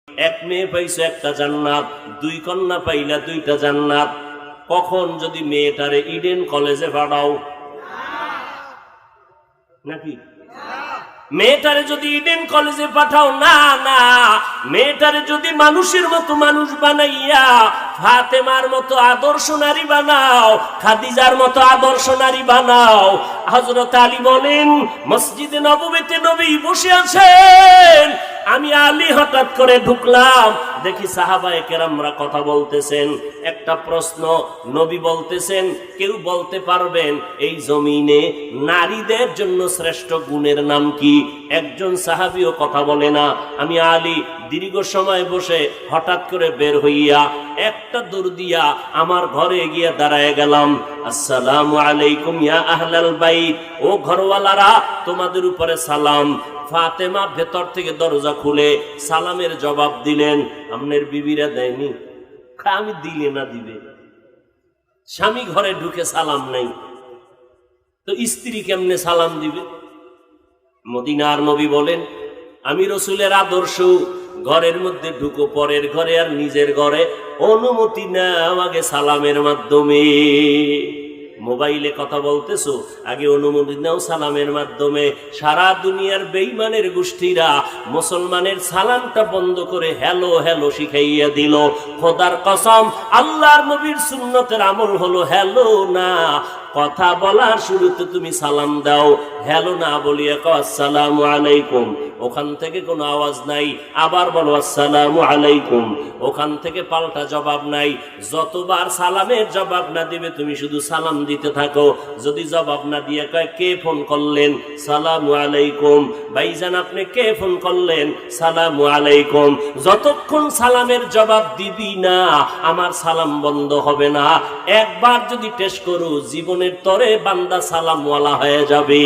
এক মেয়ে পাইছো একটা জান্নাত, দুই কন্যা পাইলা দুইটা জান্নাত। কখন যদি মেয়েটারে ইডেন কলেজে পাঠাও নাকি? মেয়েটারে যদি ইডেন কলেজে পাঠাও না, না, মেয়েটারে যদি মানুষের মতো মানুষ বানাইয়া ফাতেমার মতো আদর্শ নারী বানাও, খাদিজার মতো আদর্শ নারী বানাও। হযরত আলী বলেন, মসজিদে নববীতে নবী বসে আছেন, আমি আলী হঠাৎ করে ঢুকলাম, দেখি সাহাবায়ে কেরামরা কথা বলতেছেন। একটা প্রশ্ন, নবী বলতেছেন, কেউ বলতে পারবেন এই জমিনে নারীদের জন্য শ্রেষ্ঠ গুণের নাম কি? একজন সাহাবীও কথা বলে না। আমি আলী দীর্ঘ সময় বসে হঠাৎ করে বের হইয়া একটা দূর দিয়া আমার ঘরে গিয়ে দাঁড়ায় গেলাম। আসসালামু আলাইকুম ইয়া আহলাল বাইত, ও ঘরওয়ালারা, তোমাদের উপরে সালাম। ফাতেমা ভেতর থেকে দরজা খুলে সালামের জবাব দিলেন। আপনার বিবিরা দেয়নি? আমি দিলে না দিবে? স্বামী ঘরে ঢুকে সালাম নাই তো স্ত্রী কেমনে সালাম দিবে? মদিনার নবী বলেন, আমি রসুলের আদর্শ, ঘরের মধ্যে ঢুকো পরের ঘরে আর নিজের ঘরে অনুমতি নাও আগে সালামের মাধ্যমে। মোবাইলে কথা বলতেছো, আগে অনুমতি নাও সালামের মাধ্যমে। সারা দুনিয়ার বেঈমানের গোষ্ঠীরা মুসলমানের সালামটা বন্ধ করে হ্যালো হ্যালো শিখাইয়া দিল। খোদার কসম, আল্লাহর নবীর সুন্নতের আমল হলো হ্যালো না। কথা বলার শুরুতে তুমি সালাম দাও, হ্যালো না বলিয়া কও আসসালামু আলাইকুম, ওখান থেকে কোনো আওয়াজ নাই। আবার বলো আসসালামু আলাইকুম, ওখান থেকে পাল্টা জবাব নাই। যতবার সালামের জবাব না দিবে তুমি শুধু সালাম দিতে থাকো। যদি জবাব না দিয়ে কয় কে ফোন করলেন, সালামু আলাইকুম। ভাইজান আপনি কে ফোন করলেন, সালামু আলাইকুম। যতক্ষণ সালামের জবাব দিবি না আমার সালাম বন্ধ হবে না। একবার যদি টেস্ট করো, জীবনের তরে বান্দা সালামওয়ালা হয়ে যাবে।